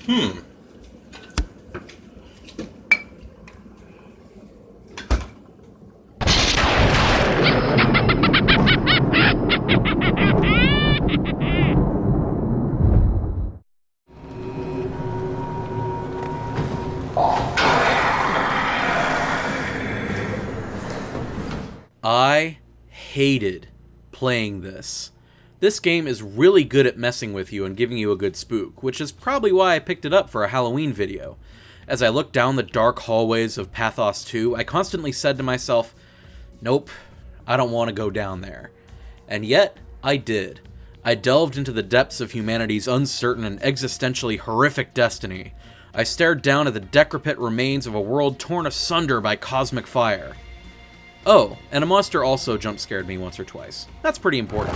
Hmm. I hated playing this. This game is really good at messing with you and giving you a good spook, which is probably why I picked it up for a Halloween video. As I looked down the dark hallways of Pathos 2, I constantly said to myself, nope, I don't want to go down there. And yet, I did. I delved into the depths of humanity's uncertain and existentially horrific destiny. I stared down at the decrepit remains of a world torn asunder by cosmic fire. Oh, and a monster also jump-scared me once or twice. That's pretty important.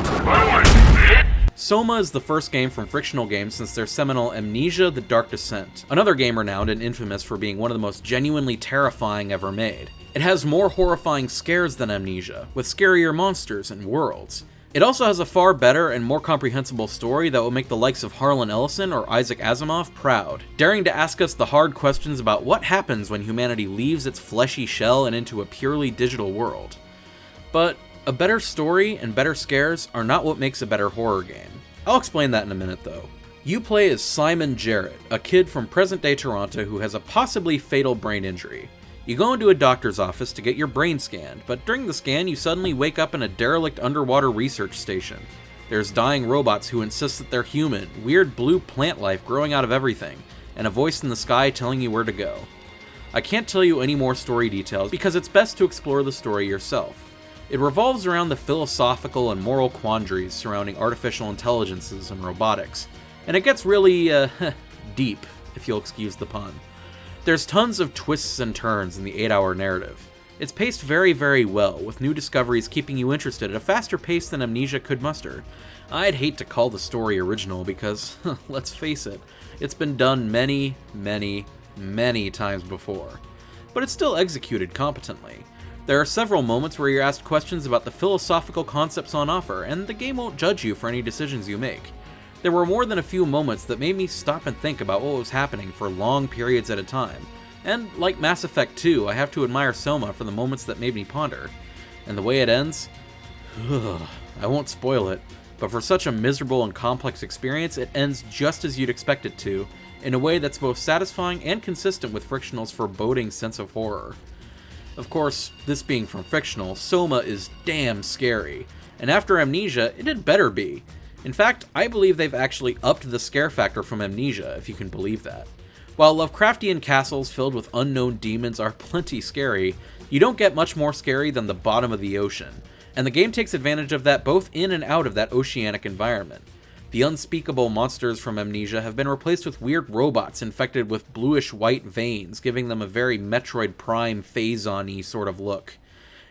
Soma is the first game from Frictional Games since their seminal Amnesia: The Dark Descent, another game renowned and infamous for being one of the most genuinely terrifying ever made. It has more horrifying scares than Amnesia, with scarier monsters and worlds. It also has a far better and more comprehensible story that will make the likes of Harlan Ellison or Isaac Asimov proud, daring to ask us the hard questions about what happens when humanity leaves its fleshy shell and into a purely digital world. But a better story and better scares are not what makes a better horror game. I'll explain that in a minute though. You play as Simon Jarrett, a kid from present-day Toronto who has a possibly fatal brain injury. You go into a doctor's office to get your brain scanned, but during the scan you suddenly wake up in a derelict underwater research station. There's dying robots who insist that they're human, weird blue plant life growing out of everything, and a voice in the sky telling you where to go. I can't tell you any more story details because it's best to explore the story yourself. It revolves around the philosophical and moral quandaries surrounding artificial intelligences and robotics, and it gets really, deep, if you'll excuse the pun. There's tons of twists and turns in the 8-hour narrative. It's paced very, very well, with new discoveries keeping you interested at a faster pace than Amnesia could muster. I'd hate to call the story original because, let's face it, it's been done many, many, many times before. But it's still executed competently. There are several moments where you're asked questions about the philosophical concepts on offer, and the game won't judge you for any decisions you make. There were more than a few moments that made me stop and think about what was happening for long periods at a time. And like Mass Effect 2, I have to admire Soma for the moments that made me ponder. And the way it ends? I won't spoil it, but for such a miserable and complex experience, it ends just as you'd expect it to, in a way that's both satisfying and consistent with Frictional's foreboding sense of horror. Of course, this being from Frictional, Soma is damn scary, and after Amnesia, it had better be. In fact, I believe they've actually upped the scare factor from Amnesia, if you can believe that. While Lovecraftian castles filled with unknown demons are plenty scary, you don't get much more scary than the bottom of the ocean, and the game takes advantage of that both in and out of that oceanic environment. The unspeakable monsters from Amnesia have been replaced with weird robots infected with bluish-white veins, giving them a very Metroid Prime Phazon-y sort of look.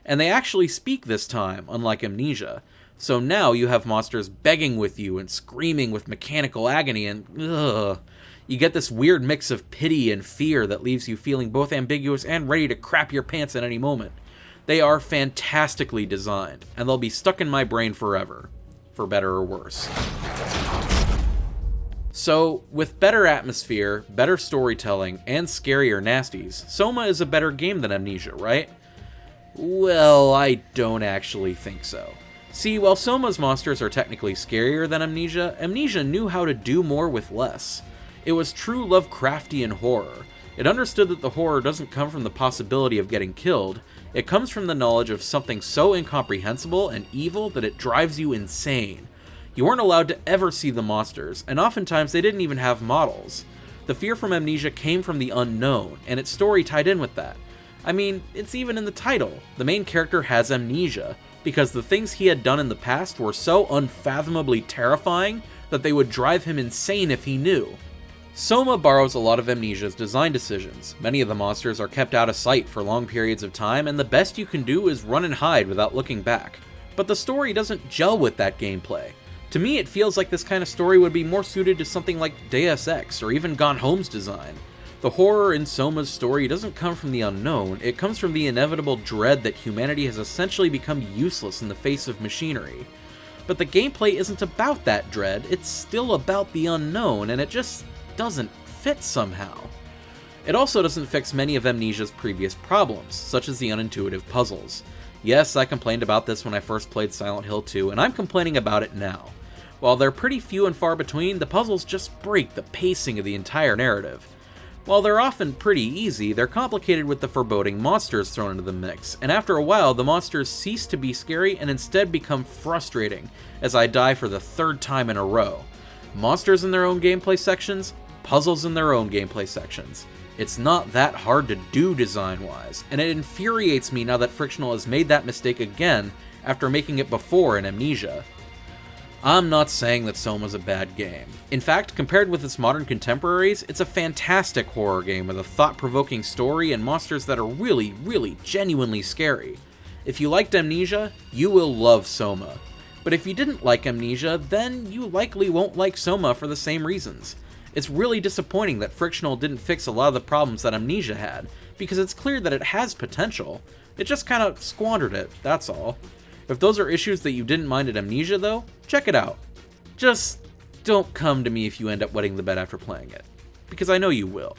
And they actually speak this time, unlike Amnesia. So now you have monsters begging with you and screaming with mechanical agony and you get this weird mix of pity and fear that leaves you feeling both ambiguous and ready to crap your pants at any moment. They are fantastically designed, and they'll be stuck in my brain forever, for better or worse. So, with better atmosphere, better storytelling, and scarier nasties, Soma is a better game than Amnesia, right? Well, I don't actually think so. See, while Soma's monsters are technically scarier than Amnesia, Amnesia knew how to do more with less. It was true Lovecraftian horror. It understood that the horror doesn't come from the possibility of getting killed, it comes from the knowledge of something so incomprehensible and evil that it drives you insane. You weren't allowed to ever see the monsters, and oftentimes they didn't even have models. The fear from Amnesia came from the unknown, and its story tied in with that. I mean, it's even in the title. The main character has amnesia, because the things he had done in the past were so unfathomably terrifying that they would drive him insane if he knew. Soma borrows a lot of Amnesia's design decisions. Many of the monsters are kept out of sight for long periods of time, and the best you can do is run and hide without looking back. But the story doesn't gel with that gameplay. To me, it feels like this kind of story would be more suited to something like Deus Ex or even Gone Home's design. The horror in Soma's story doesn't come from the unknown, it comes from the inevitable dread that humanity has essentially become useless in the face of machinery. But the gameplay isn't about that dread, it's still about the unknown, and it just doesn't fit somehow. It also doesn't fix many of Amnesia's previous problems, such as the unintuitive puzzles. Yes, I complained about this when I first played Silent Hill 2, and I'm complaining about it now. While they're pretty few and far between, the puzzles just break the pacing of the entire narrative. While they're often pretty easy, they're complicated with the foreboding monsters thrown into the mix, and after a while, the monsters cease to be scary and instead become frustrating, as I die for the third time in a row. Monsters in their own gameplay sections, puzzles in their own gameplay sections. It's not that hard to do design-wise, and it infuriates me now that Frictional has made that mistake again after making it before in Amnesia. I'm not saying that Soma's a bad game. In fact, compared with its modern contemporaries, it's a fantastic horror game with a thought-provoking story and monsters that are really, really genuinely scary. If you liked Amnesia, you will love Soma. But if you didn't like Amnesia, then you likely won't like Soma for the same reasons. It's really disappointing that Frictional didn't fix a lot of the problems that Amnesia had, because it's clear that it has potential. It just kind of squandered it, that's all. If those are issues that you didn't mind at Amnesia though, check it out. Just don't come to me if you end up wetting the bed after playing it, because I know you will.